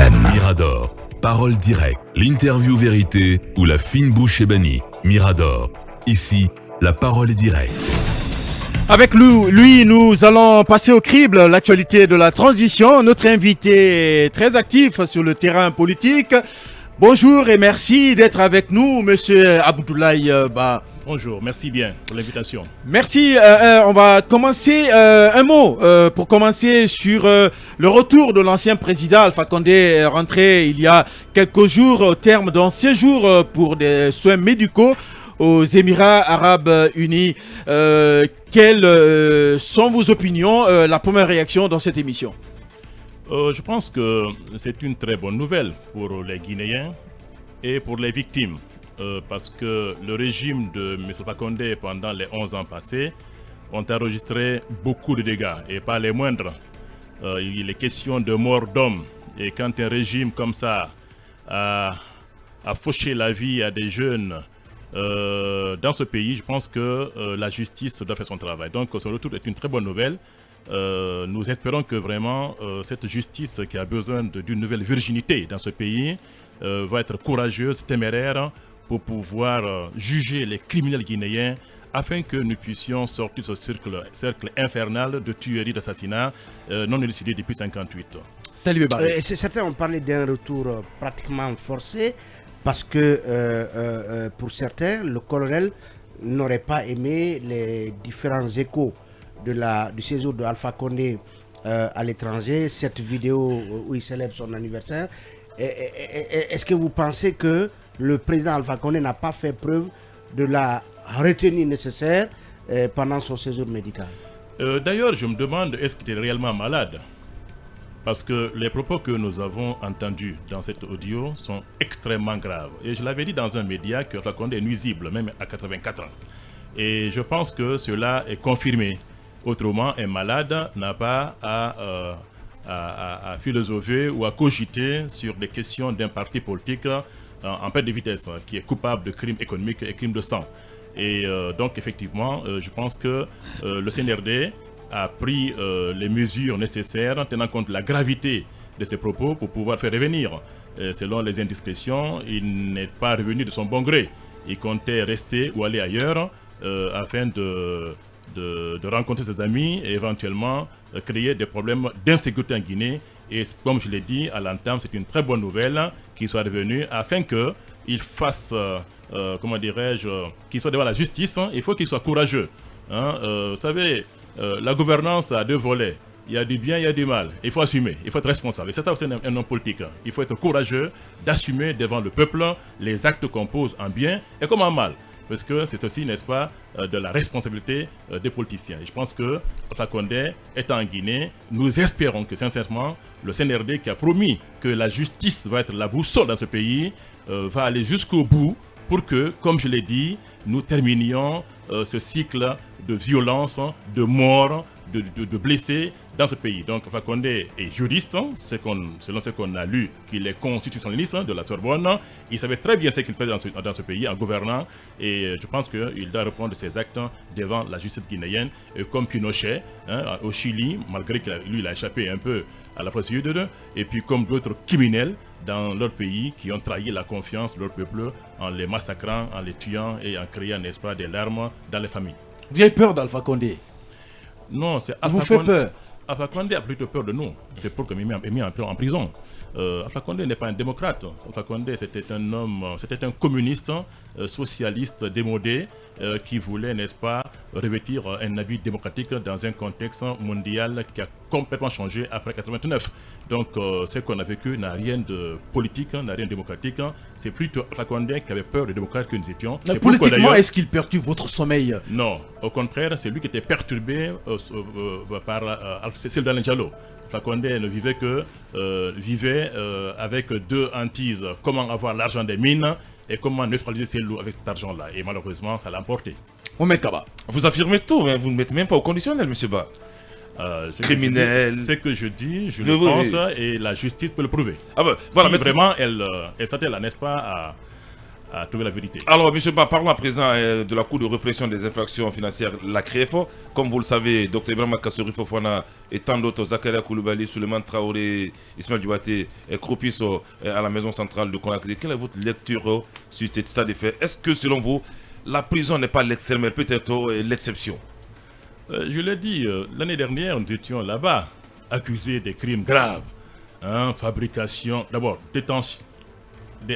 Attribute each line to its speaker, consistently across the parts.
Speaker 1: FM.
Speaker 2: Mirador, parole directe, l'interview vérité ou la fine bouche ébanie. Mirador, ici, la parole est directe.
Speaker 3: Avec lui, nous allons passer au crible l'actualité de la transition. Notre invité est très actif sur le terrain politique. Bonjour et merci d'être avec nous, monsieur Abdoulaye Ba.
Speaker 4: Bonjour, merci bien pour l'invitation.
Speaker 3: Merci. On va commencer un mot pour commencer sur le retour de l'ancien président Alpha Condé, rentré il y a quelques jours au terme d'un séjour pour des soins médicaux aux Émirats Arabes Unis. Quelles sont vos opinions, la première réaction dans cette émission?
Speaker 4: Je pense que c'est une très bonne nouvelle pour les Guinéens et pour les victimes. Parce que le régime de M. Alpha Condé, pendant les 11 ans passés, ont enregistré beaucoup de dégâts, et pas les moindres. Il est question de mort d'hommes. Et quand un régime comme ça a fauché la vie à des jeunes dans ce pays, je pense que la justice doit faire son travail. Donc ce retour est une très bonne nouvelle. Nous espérons que vraiment cette justice qui a besoin d'une nouvelle virginité dans ce pays va être courageuse, téméraire, pour pouvoir juger les criminels guinéens afin que nous puissions sortir de ce cercle infernal de tueries, d'assassinats non élucidés depuis 1958.
Speaker 5: Certains ont parlé d'un retour pratiquement forcé parce que pour certains, le colonel n'aurait pas aimé les différents échos du séjour de Alpha Condé à l'étranger, cette vidéo où il célèbre son anniversaire. Est-ce que vous pensez que le président Alpha Condé n'a pas fait preuve de la retenue nécessaire pendant son séjour médical?
Speaker 4: D'ailleurs, je me demande, est-ce qu'il est réellement malade? Parce que les propos que nous avons entendus dans cet audio sont extrêmement graves. Et je l'avais dit dans un média que Alpha Condé est nuisible, même à 84 ans. Et je pense que cela est confirmé. Autrement, un malade n'a pas à philosopher ou à cogiter sur des questions d'un parti politique en perte de vitesse, qui est coupable de crimes économiques et crimes de sang. Et donc effectivement, je pense que le CNRD a pris les mesures nécessaires tenant compte de la gravité de ses propos pour pouvoir faire revenir. Selon les indiscrétions, il n'est pas revenu de son bon gré. Il comptait rester ou aller ailleurs afin de rencontrer ses amis et éventuellement créer des problèmes d'insécurité en Guinée. Et comme je l'ai dit à l'entame, c'est une très bonne nouvelle qu'il soit revenu afin qu'il fasse, qu'il soit devant la justice. Il faut qu'il soit courageux. Vous savez, la gouvernance a deux volets. Il y a du bien, il y a du mal. Il faut assumer, il faut être responsable. Et c'est ça aussi un homme politique. Il faut être courageux d'assumer devant le peuple les actes qu'on pose en bien et comme en mal. Parce que c'est aussi, n'est-ce pas, de la responsabilité des politiciens. Et je pense que Alpha Condé est en Guinée. Nous espérons que, sincèrement, le CNRD qui a promis que la justice va être la boussole dans ce pays, va aller jusqu'au bout pour que, comme je l'ai dit, nous terminions ce cycle de violence, de mort, de blessés dans ce pays. Donc Alpha Condé est juriste, selon ce qu'on a lu, qu'il est constitutionnaliste de la Sorbonne. Il savait très bien ce qu'il faisait dans ce pays en gouvernant, et je pense qu'il doit reprendre ses actes devant la justice guinéenne, comme Pinochet au Chili, malgré que lui il a échappé un peu à la procédure, et puis comme d'autres criminels dans leur pays qui ont trahi la confiance de leur peuple en les massacrant, en les tuant et en créant, n'est-ce pas, des larmes dans les familles.
Speaker 3: Vous avez peur d'Alpha Condé?
Speaker 4: Non, c'est
Speaker 3: Alpha Condé. Vous fait peur?
Speaker 4: Alpha Condé a plutôt peur de nous. C'est pour qu'il est mis en prison. Alpha Condé n'est pas un démocrate. Alpha Condé, c'était un communiste, socialiste démodé, qui voulait, n'est-ce pas, revêtir un habit démocratique dans un contexte mondial qui a complètement changé après 89. Donc, ce qu'on a vécu n'a rien de politique, n'a rien de démocratique. C'est plutôt Alpha Condé qui avait peur des démocrates que nous étions.
Speaker 3: Politiquement, est-ce qu'il perturbe votre sommeil?
Speaker 4: Non, au contraire, c'est lui qui était perturbé par Cellou Dalein Diallo. Alpha Condé ne vivait avec deux hantises. Comment avoir l'argent des mines et comment neutraliser Cellou avec cet argent-là. Et malheureusement, ça l'a emporté.
Speaker 3: Mohamed Kaba.
Speaker 6: Vous affirmez tout, mais vous ne mettez même pas au conditionnel, monsieur Ba. Criminel.
Speaker 4: Ce que je dis, je le pense, et la justice peut le prouver.
Speaker 6: Ah bah, voilà,
Speaker 4: si vraiment elle s'attelle, n'est-ce pas, à trouver la vérité.
Speaker 6: Alors, M. Ba, parlons à présent de la Cour de répression des infractions financières, la CREF. Comme vous le savez, Dr Ibrahima Kassori Fofana et tant d'autres, Zakaria Koulibaly, Souleymane Traoré, Ismaël Diouaté et Kropis à la maison centrale de Conakry. Quelle est votre lecture sur cet état des faits? Est-ce que, selon vous, la prison n'est pas l'extrême, mais peut-être l'exception?
Speaker 4: Je l'ai dit, l'année dernière, nous étions là-bas, accusés des crimes graves. Fabrication, d'abord, détention.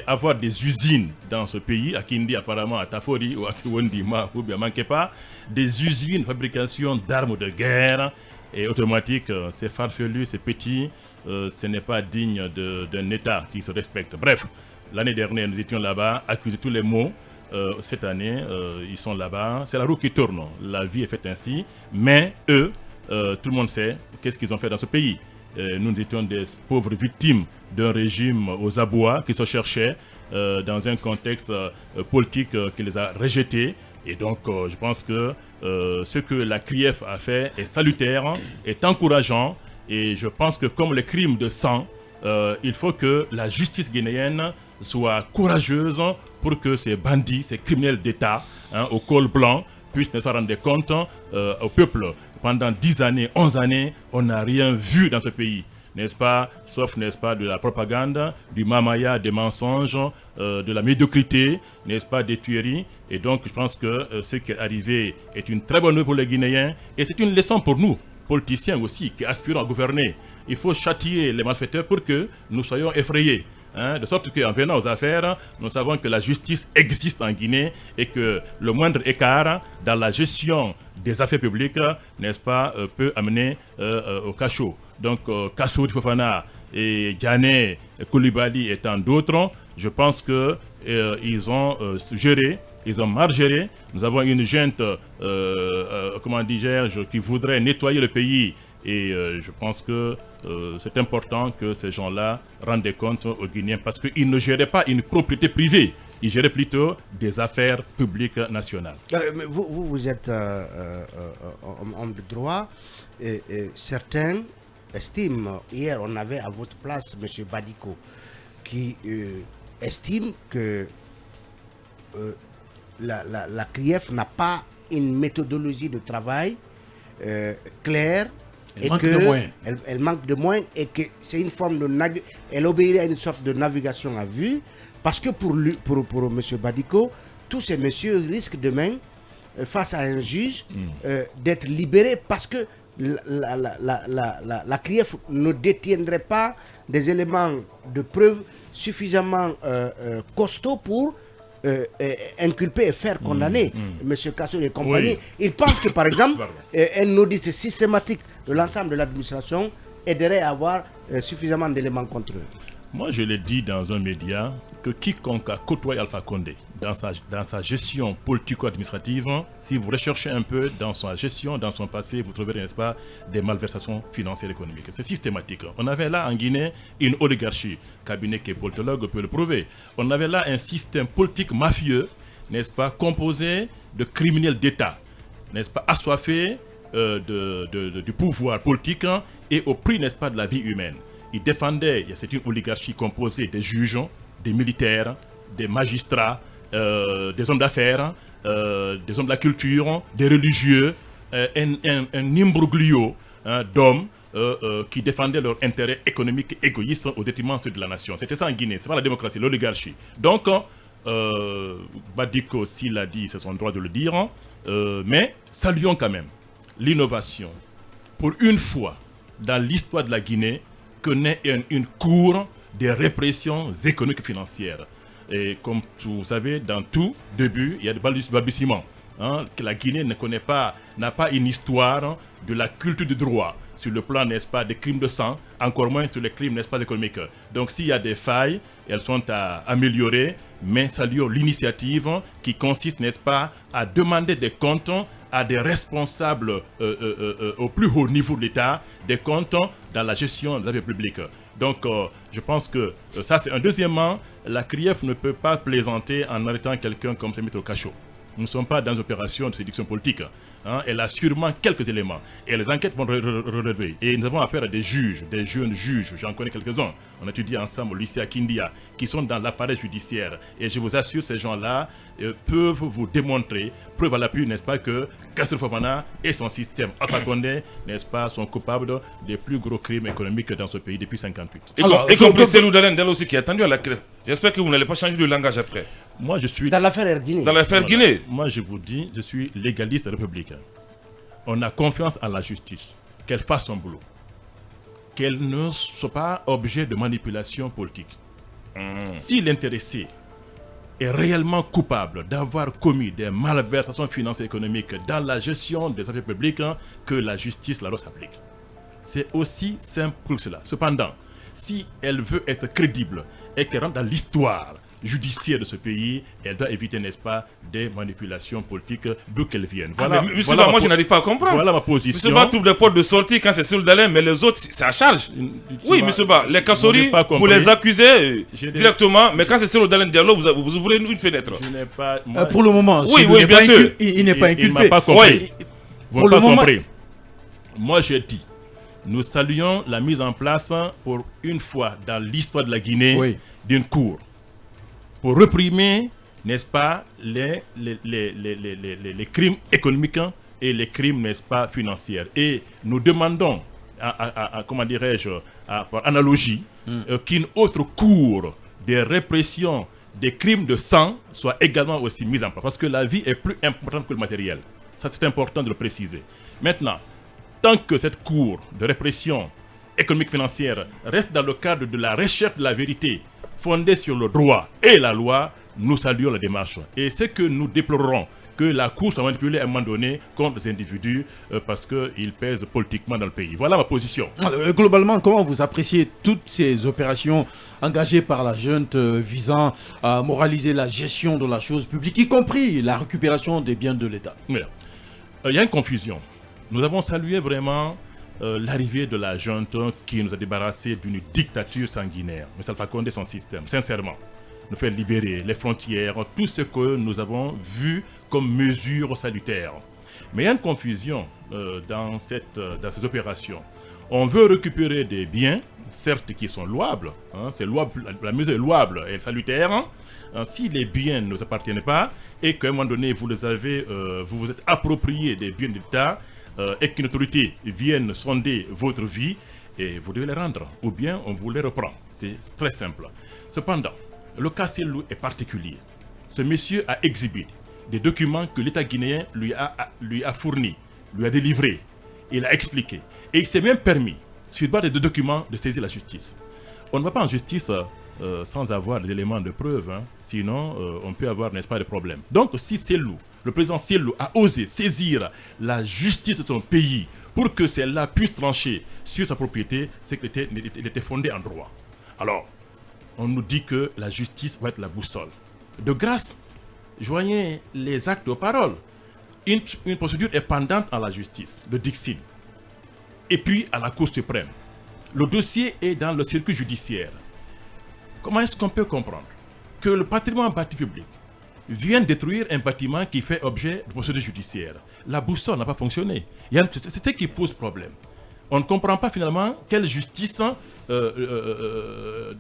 Speaker 4: Avoir des usines dans ce pays, à Kindi apparemment, à Tafori ou à Kiwondima ou bien Mankepa, des usines, fabrication d'armes de guerre et automatiques, c'est farfelu, c'est petit, ce n'est pas digne d'un État qui se respecte. Bref, l'année dernière, nous étions là-bas, accusés de tous les maux. Cette année, ils sont là-bas. C'est la roue qui tourne. La vie est faite ainsi. Mais eux, tout le monde sait qu'est-ce qu'ils ont fait dans ce pays. Nous étions des pauvres victimes d'un régime aux abois qui se cherchait dans un contexte politique qui les a rejetés. Et donc, je pense que ce que la CRIEF a fait est salutaire, est encourageant. Et je pense que comme les crimes de sang, il faut que la justice guinéenne soit courageuse pour que ces bandits, ces criminels d'État, au col blanc, puissent ne pas rendre compte au peuple. Pendant 10 années, 11 années, on n'a rien vu dans ce pays, n'est-ce pas? Sauf, n'est-ce pas, de la propagande, du mamaya, des mensonges, de la médiocrité, n'est-ce pas, des tueries. Et donc, je pense que ce qui est arrivé est une très bonne nouvelle pour les Guinéens. Et c'est une leçon pour nous, politiciens aussi, qui aspirons à gouverner. Il faut châtier les malfaiteurs pour que nous soyons effrayés. De sorte qu'en venant aux affaires, nous savons que la justice existe en Guinée et que le moindre écart dans la gestion des affaires publiques, n'est-ce pas, peut amener au cachot. Donc, Kassouri Fofana et Diané Koulibaly et tant d'autres, je pense qu'ils ont géré, ils ont mal géré. Nous avons une junte, comment dis-je, qui voudrait nettoyer le pays. Et je pense que c'est important que ces gens-là rendent des comptes aux Guinéens parce qu'ils ne géraient pas une propriété privée, ils géraient plutôt des affaires publiques nationales.
Speaker 5: Mais vous êtes homme de droit et certains estiment, hier on avait à votre place M. Badiko qui estime que la CRIEF n'a pas une méthodologie de travail claire. Elle manque de moyens et que c'est une forme de elle obéirait à une sorte de navigation à vue parce que pour M. Badiko, tous ces messieurs risquent demain face à un juge d'être libérés parce que la CRIEF ne détiendrait pas des éléments de preuve suffisamment costauds pour inculper et faire condamner M. Kassouri et compagnie. Il pense que par exemple un audit systématique de l'ensemble de l'administration aiderait à avoir suffisamment d'éléments contre eux.
Speaker 4: Moi je l'ai dit dans un média que quiconque a côtoyé Alpha Condé dans sa gestion politico-administrative, si vous recherchez un peu dans sa gestion, dans son passé, vous trouverez, n'est-ce pas, des malversations financières et économiques. C'est systématique. On avait là en Guinée une oligarchie, cabinet qui est politologue peut le prouver. On avait là un système politique mafieux, n'est-ce pas, composé de criminels d'État, n'est-ce pas, assoiffés du pouvoir politique et au prix, n'est-ce pas, de la vie humaine. Ils défendaient, c'est une oligarchie composée des juges, des militaires, des magistrats, des hommes d'affaires, des hommes de la culture, des religieux, un imbroglio d'hommes qui défendaient leurs intérêts économiques et égoïstes au détriment de la nation. C'était ça en Guinée, c'est pas la démocratie, l'oligarchie. Donc, Badiko, s'il l'a dit, c'est son droit de le dire, mais saluons quand même l'innovation. Pour une fois dans l'histoire de la Guinée, connaît une cour des répressions économiques et financières. Et comme vous savez, dans tout début, il y a des balbutiements. Que la Guinée n'a pas une histoire de la culture du droit, sur le plan, n'est-ce pas, des crimes de sang, encore moins sur les crimes, n'est-ce pas, économiques. Donc s'il y a des failles, elles sont à améliorer, mais saluons l'initiative qui consiste, n'est-ce pas, à demander des comptes à des responsables au plus haut niveau de l'État, des comptes dans la gestion des affaires publiques. Donc, je pense que ça, c'est un. Deuxièmement, la CRIEF ne peut pas plaisanter en arrêtant quelqu'un comme Semit au cachot. Nous ne sommes pas dans une opération de séduction politique. Hein. Elle a sûrement quelques éléments. Et les enquêtes vont relever. Et nous avons affaire à des juges, des jeunes juges. J'en connais quelques-uns. On étudie ensemble au lycée à Kindia, qui sont dans l'appareil judiciaire. Et je vous assure, ces gens-là peuvent vous démontrer, preuve à l'appui, n'est-ce pas, que Kassirou Fofana et son système Alpha Condé, n'est-ce pas, sont coupables des plus gros crimes économiques dans ce pays depuis 1958.
Speaker 6: Y compris Cellou Dalein aussi qui est attendu à la crève. J'espère que vous n'allez pas changer de langage après.
Speaker 4: Moi, je suis...
Speaker 5: Dans l'affaire Guinée.
Speaker 6: Dans l'affaire Guinée.
Speaker 4: Moi, je vous dis, je suis légaliste républicain. On a confiance en la justice, qu'elle fasse son boulot, qu'elle ne soit pas objet de manipulation politique. Si l'intéressé est réellement coupable d'avoir commis des malversations financières et économiques dans la gestion des affaires publiques, que la justice la s'applique. C'est aussi simple que cela. Cependant, si elle veut être crédible et qu'elle rentre dans l'histoire judiciaire de ce pays, elle doit éviter, n'est-ce pas, des manipulations politiques d'où qu'elles viennent. Voilà,
Speaker 6: moi je n'arrive pas à comprendre.
Speaker 4: Voilà ma position.
Speaker 6: Monsieur Ba trouve des portes de sortie quand c'est Cellou Dalein, mais les autres, c'est à charge. Oui, Monsieur Ba, les Kassori, vous les accusez directement, mais quand c'est Cellou Dalein Diallo, vous ouvrez une fenêtre.
Speaker 4: Je n'ai pas...
Speaker 3: pour le moment,
Speaker 6: oui, bien sûr.
Speaker 3: Il n'est pas inculpé.
Speaker 4: Il ne m'a pas compris.
Speaker 3: Oui.
Speaker 4: Vous n'avez pas compris. Moi, j'ai dit, nous saluons la mise en place, pour une fois dans l'histoire de la Guinée, d'une cour pour réprimer, n'est-ce pas, les crimes économiques et les crimes, n'est-ce pas, financiers. Et nous demandons, comment dirais-je, par analogie, qu'une autre cour de répression des crimes de sang soit également aussi mise en place. Parce que la vie est plus importante que le matériel. Ça, c'est important de le préciser. Maintenant, tant que cette cour de répression économique financière reste dans le cadre de la recherche de la vérité, fondée sur le droit et la loi, nous saluons la démarche. Et c'est que nous déplorons que la Cour soit manipulée à un moment donné contre les individus parce qu'ils pèsent politiquement dans le pays. Voilà ma position.
Speaker 3: Alors, globalement, comment vous appréciez toutes ces opérations engagées par la junte visant à moraliser la gestion de la chose publique, y compris la récupération des biens de l'État?
Speaker 4: Il y a une confusion. Nous avons salué vraiment l'arrivée de la junte qui nous a débarrassés d'une dictature sanguinaire. M. Alpha Condé et son système, sincèrement, nous fait libérer les frontières, tout ce que nous avons vu comme mesures salutaires. Mais il y a une confusion dans ces opérations. On veut récupérer des biens, certes qui sont louables, c'est louable, la mesure est louable et salutaire. Si les biens ne vous appartiennent pas et qu'à un moment donné vous vous êtes approprié des biens de l'État, et qu'une autorité vienne sonder votre vie, et vous devez les rendre, ou bien on vous les reprend. C'est très simple. Cependant, le cas Cellou est particulier. Ce monsieur a exhibé des documents que l'État guinéen lui a fournis, lui a délivrés, il a expliqué. Et il s'est même permis, sur base des deux documents, de saisir la justice. On ne va pas en justice sans avoir des éléments de preuve, sinon on peut avoir, n'est-ce pas, des problèmes. Donc si Cellou, le président Cellou, a osé saisir la justice de son pays pour que celle-là puisse trancher sur sa propriété, c'est qu'il était fondé en droit. Alors, on nous dit que la justice va être la boussole. De grâce, joignez les actes aux paroles. Une procédure est pendante à la justice, le Dixine, et puis à la Cour suprême. Le dossier est dans le circuit judiciaire. Comment est-ce qu'on peut comprendre que le patrimoine bâti public vienne détruire un bâtiment qui fait objet de procédure judiciaire? La boussole n'a pas fonctionné. C'est ce qui pose problème. On ne comprend pas finalement quelle justice, de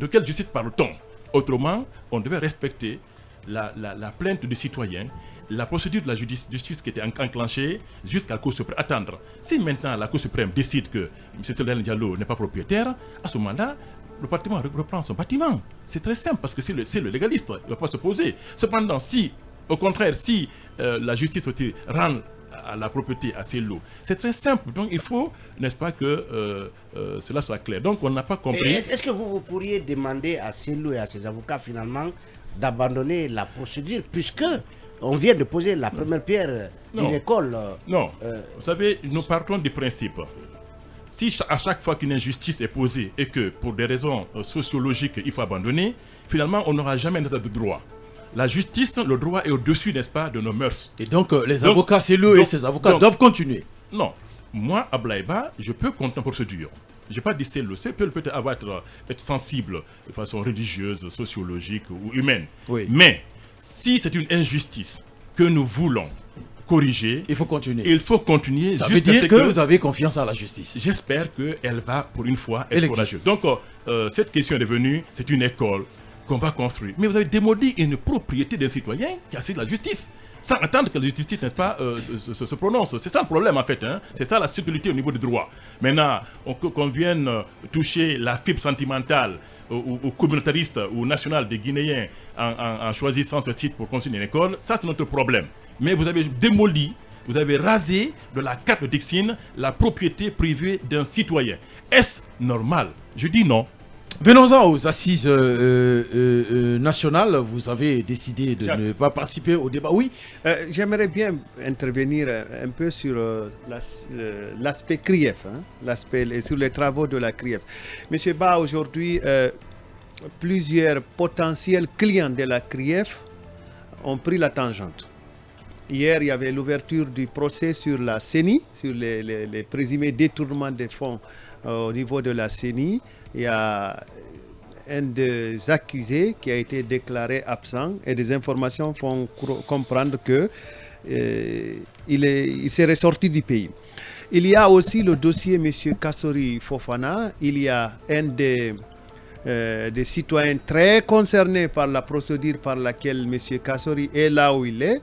Speaker 4: quelle justice parle-t-on. Autrement, on devait respecter la plainte du citoyen, la procédure de la justice qui était enclenchée jusqu'à la Cour suprême. Attendre. Si maintenant la Cour suprême décide que M. Cellou Dalein Diallo n'est pas propriétaire, à ce moment-là, le bâtiment reprend son bâtiment. C'est très simple parce que c'est le légaliste, il ne va pas se poser. Cependant, si, au contraire, si la justice rend à la propriété à Cellou, c'est très simple. Donc il faut, n'est-ce pas, que cela soit clair. Donc on n'a pas compris.
Speaker 5: Est-ce que vous pourriez demander à Cellou et à ses avocats finalement d'abandonner la procédure puisque on vient de poser la première pierre d'une école?
Speaker 4: Non, vous savez, nous partons du principe. Si à chaque fois qu'une injustice est posée et que pour des raisons sociologiques il faut abandonner, finalement on n'aura jamais un état de droit. La justice, le droit est au-dessus, n'est-ce pas, de nos mœurs.
Speaker 3: Et donc les avocats Cellou et ses avocats doivent continuer.
Speaker 4: Non, moi, Ablaïba, je peux compter en procédure. Je n'ai pas dit Cellou, c'est peut-être être sensible de façon religieuse, sociologique ou humaine.
Speaker 3: Oui.
Speaker 4: Mais si c'est une injustice que nous voulons corriger,
Speaker 3: Il faut continuer.
Speaker 4: il faut continuer.
Speaker 3: Ça veut
Speaker 4: jusqu'à
Speaker 3: dire
Speaker 4: ce
Speaker 3: que vous avez confiance à la justice.
Speaker 4: J'espère qu'elle va, pour une fois,
Speaker 3: Elle
Speaker 4: être
Speaker 3: existe.
Speaker 4: courageuse. Donc, cette question est devenue, c'est une école qu'on va construire. Mais vous avez démoli une propriété d'un citoyen qui a saisi la justice, sans attendre que la justice, n'est-ce pas, se prononce. C'est ça le problème, en fait. Hein. C'est ça la sécurité au niveau du droit. Maintenant, qu'on vienne toucher la fibre sentimentale aux communautaristes ou nationales des Guinéens en choisissant ce site pour construire une école, ça, c'est notre problème. Mais vous avez démoli, vous avez rasé de la carte de Dixine la propriété privée d'un citoyen. Est-ce normal? Je dis non.
Speaker 3: Venons-en aux assises nationales. Vous avez décidé de ne pas participer au débat. Oui.
Speaker 1: J'aimerais bien intervenir un peu sur l'aspect CRIEF, et sur les travaux de la CRIEF. Monsieur Ba, aujourd'hui, plusieurs potentiels clients de la CRIEF ont pris la tangente. Hier, il y avait l'ouverture du procès sur la CENI, sur les présumés détournements des fonds au niveau de la CENI. Il y a un des accusés qui a été déclaré absent et des informations font comprendre que il serait sorti du pays. Il y a aussi le dossier M. Kassori Fofana. Il y a un des citoyens très concernés par la procédure par laquelle M. Kassori est là où il est,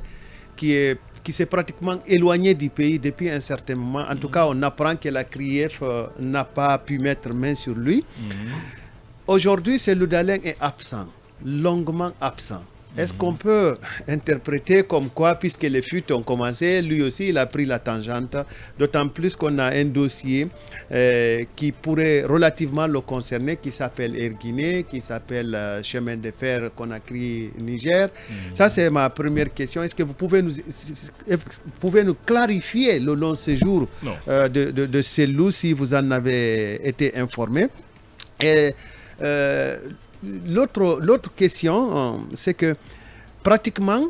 Speaker 1: qui s'est pratiquement éloigné du pays depuis un certain moment. En tout cas, on apprend que la CRIEF n'a pas pu mettre main sur lui. Aujourd'hui, Cellou Dalein est absent, longuement absent. Est-ce qu'on peut interpréter comme quoi, puisque les fuites ont commencé, lui aussi il a pris la tangente, d'autant plus qu'on a un dossier qui pourrait relativement le concerner, qui s'appelle Air Guinée, qui s'appelle Chemin de fer Conakry-Niger. Ça, c'est ma première question. Est-ce que vous pouvez nous clarifier le long séjour de Cellou, si vous en avez été informé? Et l'autre question, c'est que pratiquement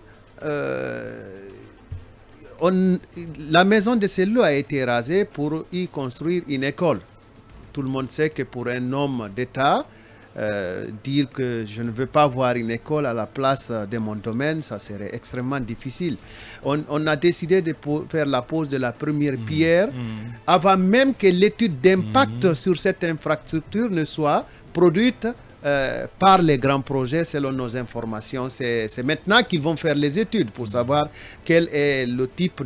Speaker 1: la maison de Cellou a été rasée pour y construire une école. Tout le monde sait que pour un homme d'État, dire que je ne veux pas voir une école à la place de mon domaine, ça serait extrêmement difficile. On a décidé de faire la pose de la première pierre avant même que l'étude d'impact sur cette infrastructure ne soit produite par les grands projets. Selon nos informations, c'est maintenant qu'ils vont faire les études pour savoir quel est le type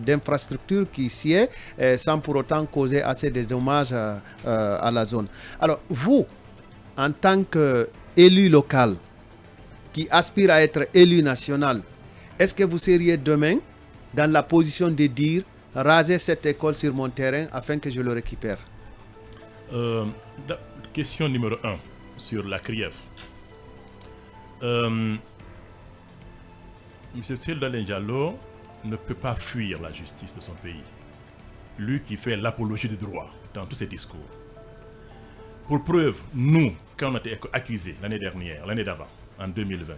Speaker 1: d'infrastructure qui s'y est, sans pour autant causer assez de dommages à la zone. Alors vous, en tant qu'élu local qui aspire à être élu national, est-ce que vous seriez demain dans la position de dire raser cette école sur mon terrain afin que je le récupère?
Speaker 4: Question numéro 1 sur la CRIEF. M. Cellou Dalein Diallo ne peut pas fuir la justice de son pays. Lui qui fait l'apologie du droit dans tous ses discours. Pour preuve, nous, quand on a été accusés l'année dernière, l'année d'avant, en 2020,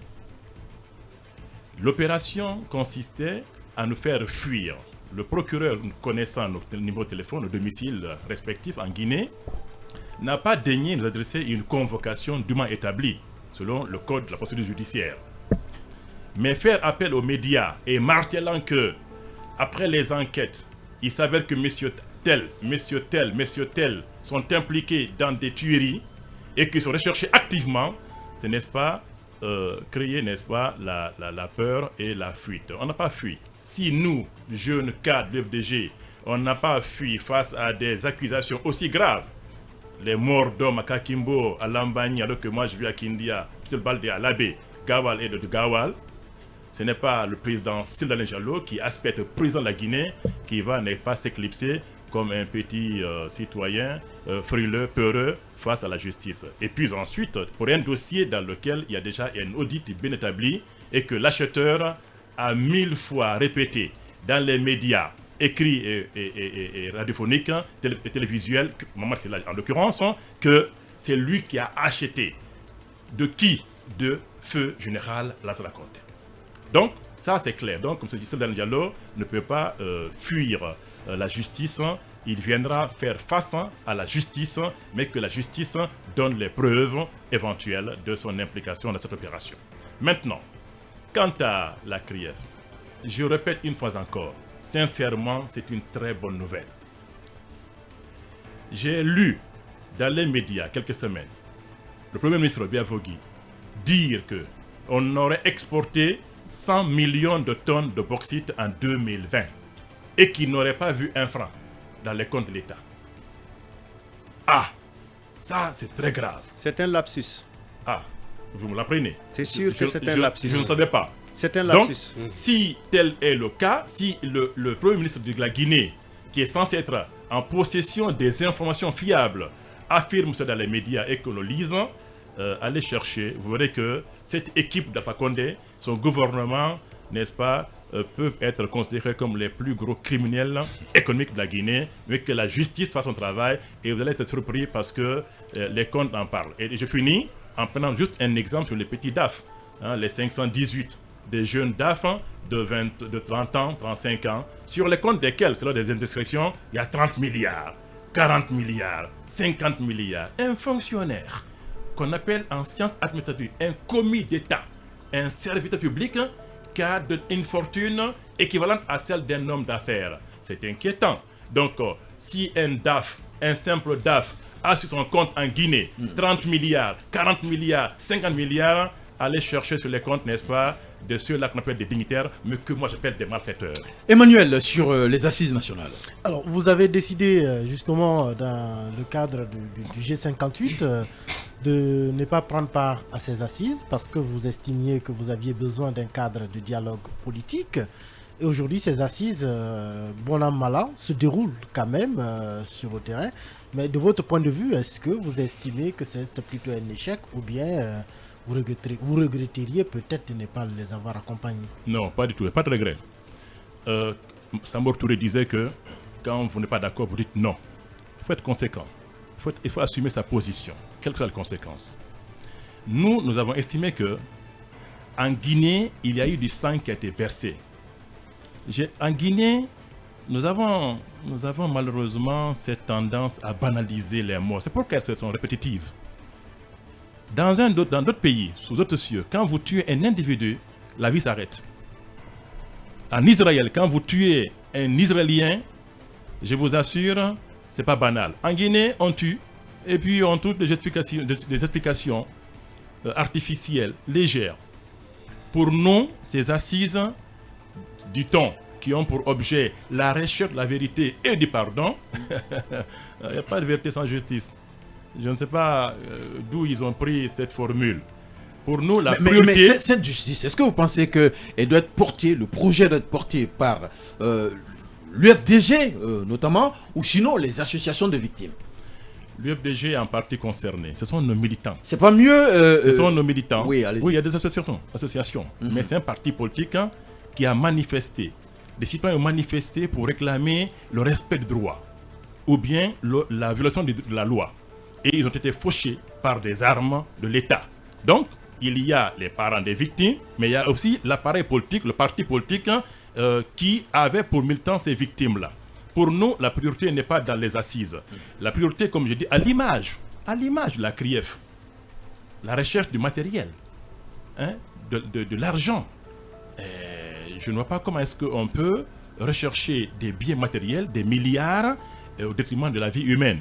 Speaker 4: l'opération consistait à nous faire fuir. Le procureur, connaissant notre numéro de téléphone, nos domiciles respectifs en Guinée, n'a pas daigné nous adresser une convocation dûment établie, selon le code de la procédure judiciaire. Mais faire appel aux médias et martelant que, après les enquêtes, il s'avère que messieurs tels sont impliqués dans des tueries et qu'ils sont recherchés activement, c'est, n'est-ce pas, créer, n'est-ce pas, la peur et la fuite. On n'a pas fui. Si nous, jeunes cadres de l'FDG, on n'a pas fui face à des accusations aussi graves, les morts d'hommes à Kakimbo, à Lambani, alors que moi je vis à Kindia, Psel Balde à Labé, Gawal et de Gawal, ce n'est pas le président Cellou Dalein Diallo qui aspecte le président de la Guinée qui va ne pas s'éclipser comme un petit citoyen frileux, peureux face à la justice. Et puis ensuite, pour un dossier dans lequel il y a déjà un audit bien établi et que l'acheteur a 1000 fois répété dans les médias écrits et radiophoniques et télévisuels, en l'occurrence, que c'est lui qui a acheté. De qui? De feu général Lazare Conté. Donc, ça c'est clair. Donc, comme se dit, Cellou Dalein Diallo ne peut pas fuir la justice. Il viendra faire face à la justice, mais que la justice donne les preuves éventuelles de son implication dans cette opération. Maintenant, quant à la CRIEF, je répète une fois encore, sincèrement, c'est une très bonne nouvelle. J'ai lu dans les médias quelques semaines le Premier ministre Biavogui dire qu'on aurait exporté 100 millions de tonnes de bauxite en 2020 et qu'il n'aurait pas vu un franc dans les comptes de l'État. Ah, ça c'est très grave.
Speaker 1: C'est un lapsus.
Speaker 4: Ah, vous me l'apprenez.
Speaker 1: C'est sûr que c'est un lapsus.
Speaker 4: Je ne savais pas.
Speaker 1: C'est un
Speaker 4: Donc,
Speaker 1: lapsus.
Speaker 4: si tel est le cas, si le Premier ministre de la Guinée, qui est censé être en possession des informations fiables, affirme ça dans les médias et que nous lisons, allez chercher, vous verrez que cette équipe d'Alpha Condé, son gouvernement, n'est-ce pas, peuvent être considérés comme les plus gros criminels économiques de la Guinée, mais que la justice fasse son travail et vous allez être surpris parce que les comptes en parlent. Et je finis en prenant juste un exemple sur les petits DAF, hein, les 518, des jeunes DAF de 30 ans, 35 ans, sur les comptes desquels, selon des indiscrétions, il y a 30 milliards, 40 milliards, 50 milliards. Un fonctionnaire qu'on appelle en sciences administratives un commis d'État, un serviteur public qui a une fortune équivalente à celle d'un homme d'affaires. C'est inquiétant. Donc, si un DAF, un simple DAF, a sur son compte en Guinée 30 milliards, 40 milliards, 50 milliards, allez chercher sur les comptes, n'est-ce pas, de ceux-là qu'on appelle des dignitaires, mais que moi j'appelle des malfaiteurs.
Speaker 3: Emmanuel, sur les assises nationales.
Speaker 7: Alors, vous avez décidé justement dans le cadre du G58 de ne pas prendre part à ces assises parce que vous estimiez que vous aviez besoin d'un cadre de dialogue politique. Et aujourd'hui, ces assises, bon an, mal an, se déroulent quand même sur le terrain. Mais de votre point de vue, est-ce que vous estimez que c'est plutôt un échec ou bien vous regretteriez peut-être de ne pas les avoir accompagnés?
Speaker 4: Non, pas du tout, pas de regret. Samor Touré disait que quand vous n'êtes pas d'accord, vous dites non. Il faut être conséquent. Il faut assumer sa position, quelles que soient les conséquences. Nous avons estimé que en Guinée, il y a eu du sang qui a été versé. En Guinée, nous avons malheureusement cette tendance à banaliser les morts. C'est pourquoi elles sont répétitives. Dans d'autres pays, sous d'autres cieux, quand vous tuez un individu, la vie s'arrête. En Israël, quand vous tuez un Israélien, je vous assure, c'est pas banal. En Guinée, on tue, et puis on trouve des explications artificielles, légères. Pour nous, ces assises, dit-on, qui ont pour objet la recherche de la vérité et du pardon, il n'y a pas de vérité sans justice. Je ne sais pas d'où ils ont pris cette formule. Pour nous, la priorité...
Speaker 3: Mais cette justice, est-ce que vous pensez qu'elle doit être portée, le projet doit être porté par l'UFDG notamment, ou sinon les associations de victimes?
Speaker 4: L'UFDG est en partie concerné. Ce sont nos militants.
Speaker 3: C'est pas mieux...
Speaker 4: Ce sont nos militants.
Speaker 3: Oui, allez-y.
Speaker 4: Oui, il y a des associations. Mais c'est un parti politique qui a manifesté. Les citoyens ont manifesté pour réclamer le respect du droit ou bien la violation de la loi. Et ils ont été fauchés par des armes de l'État. Donc, il y a les parents des victimes, mais il y a aussi l'appareil politique, le parti politique qui avait pour militant ces victimes-là. Pour nous, la priorité n'est pas dans les assises. La priorité, comme je dis, à l'image de la CRIEF, la recherche du matériel, hein, de l'argent. Je ne vois pas comment est-ce qu'on peut rechercher des biens matériels, des milliards, au détriment de la vie humaine.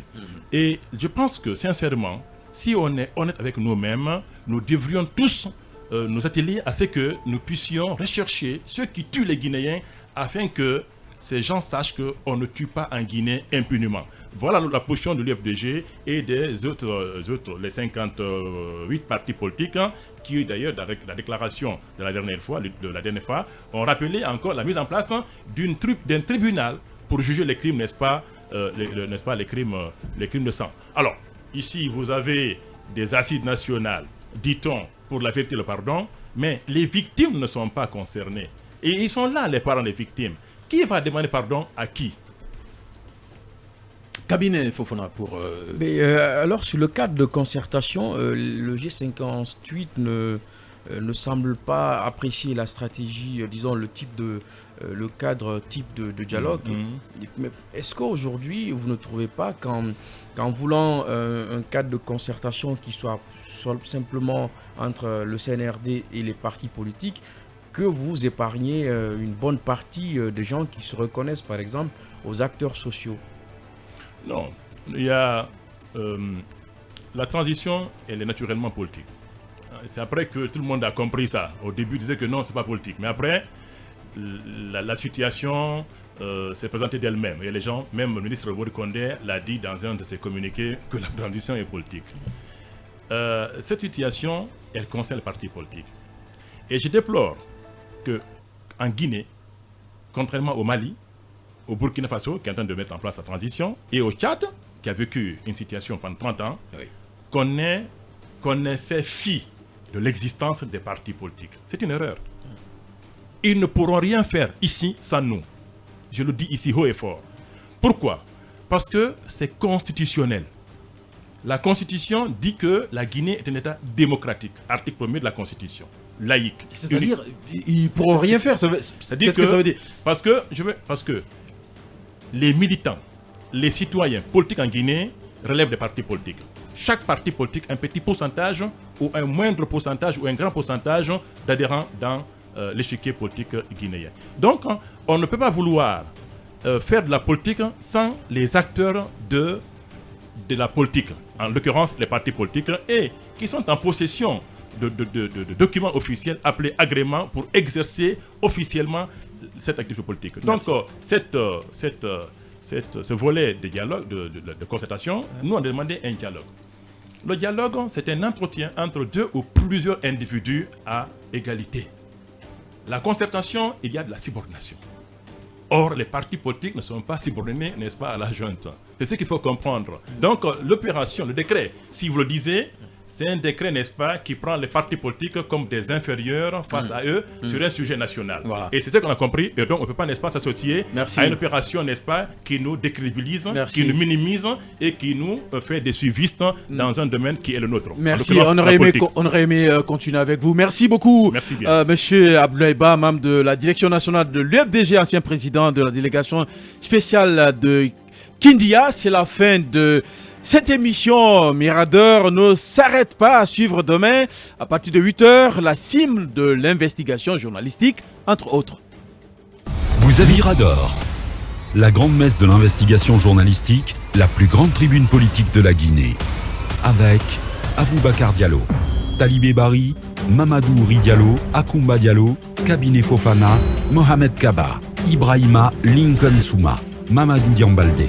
Speaker 4: Et je pense que, sincèrement, si on est honnête avec nous-mêmes, nous devrions tous nous atteler à ce que nous puissions rechercher ceux qui tuent les Guinéens afin que ces gens sachent qu'on ne tue pas en Guinée impunément. Voilà la position de l'UFDG et des autres, les 58 partis politiques qui, d'ailleurs, dans la déclaration de la dernière fois, ont rappelé encore la mise en place d'un tribunal pour juger les crimes, n'est-ce pas, les crimes de sang. Alors, ici, vous avez des assises nationales, dit-on, pour la vérité et le pardon, mais les victimes ne sont pas concernées. Et ils sont là, les parents des victimes. Qui va demander pardon à qui?
Speaker 3: Cabinet Fofana pour...
Speaker 8: Mais, alors, sur le cadre de concertation, le G58 ne semble pas apprécier la stratégie, disons le type le cadre type de dialogue. Mais est-ce qu'aujourd'hui, vous ne trouvez pas qu'en voulant un cadre de concertation qui soit simplement entre le CNRD et les partis politiques, que vous épargnez une bonne partie des gens qui se reconnaissent, par exemple, aux acteurs sociaux?
Speaker 4: Non, il y a la transition, elle est naturellement politique. C'est après que tout le monde a compris ça. Au début, il disait que non, c'est pas politique. Mais après, la situation s'est présentée d'elle-même. Et les gens, même le ministre Bori Condé l'a dit dans un de ses communiqués que la transition est politique. Cette situation, elle concerne les partis politiques. Et je déplore qu'en Guinée, contrairement au Mali, au Burkina Faso, qui est en train de mettre en place la transition, et au Tchad, qui a vécu une situation pendant 30 ans, qu'on ait fait fi de l'existence des partis politiques. C'est une erreur. Ils ne pourront rien faire ici sans nous. Je le dis ici haut et fort. Pourquoi? Parce que c'est constitutionnel. La Constitution dit que la Guinée est un État démocratique. Article 1er de la Constitution. Laïque.
Speaker 3: C'est-à-dire, ils ne pourront rien faire. Qu'est-ce que ça veut dire?
Speaker 4: Parce que les militants, les citoyens politiques en Guinée relèvent des partis politiques. Chaque parti politique a un petit pourcentage ou un moindre pourcentage ou un grand pourcentage d'adhérents dans l'échiquier politique guinéen. Donc, on ne peut pas vouloir faire de la politique sans les acteurs de la politique, en l'occurrence les partis politiques, et qui sont en possession de documents officiels appelés agréments pour exercer officiellement cette activité politique. Donc, ce volet de dialogue, de concertation, nous on demandé un dialogue. Le dialogue, c'est un entretien entre deux ou plusieurs individus à égalité. La concertation, il y a de la subordination. Or, les partis politiques ne sont pas subordonnés, n'est-ce pas, à la junte. C'est ce qu'il faut comprendre. Donc, l'opération, le décret, si vous le disiez, c'est un décret, n'est-ce pas, qui prend les partis politiques comme des inférieurs face à eux sur un sujet national. Voilà. Et c'est ce qu'on a compris. Et donc, on ne peut pas, n'est-ce pas, s'associer à une opération, n'est-ce pas, qui nous décrédibilise, qui nous minimise et qui nous fait des suivistes dans un domaine qui est le nôtre.
Speaker 3: Merci. On aurait aimé continuer avec vous. Merci beaucoup, monsieur Abdoulaye Ba, membre de la direction nationale de l'UFDG, ancien président de la délégation spéciale de Kindia. C'est la fin de cette émission. Mirador ne s'arrête pas. À suivre demain à partir de 8h, la cible de l'investigation journalistique, entre autres.
Speaker 2: Vous avez Mirador, la grande messe de l'investigation journalistique, la plus grande tribune politique de la Guinée, avec Aboubacar Diallo, Talibé Bari, Mamadou Ouri Diallo, Akoumba Diallo, Kabinet Fofana, Mohamed Kaba, Ibrahima Lincoln Souma, Mamadou Diambaldé.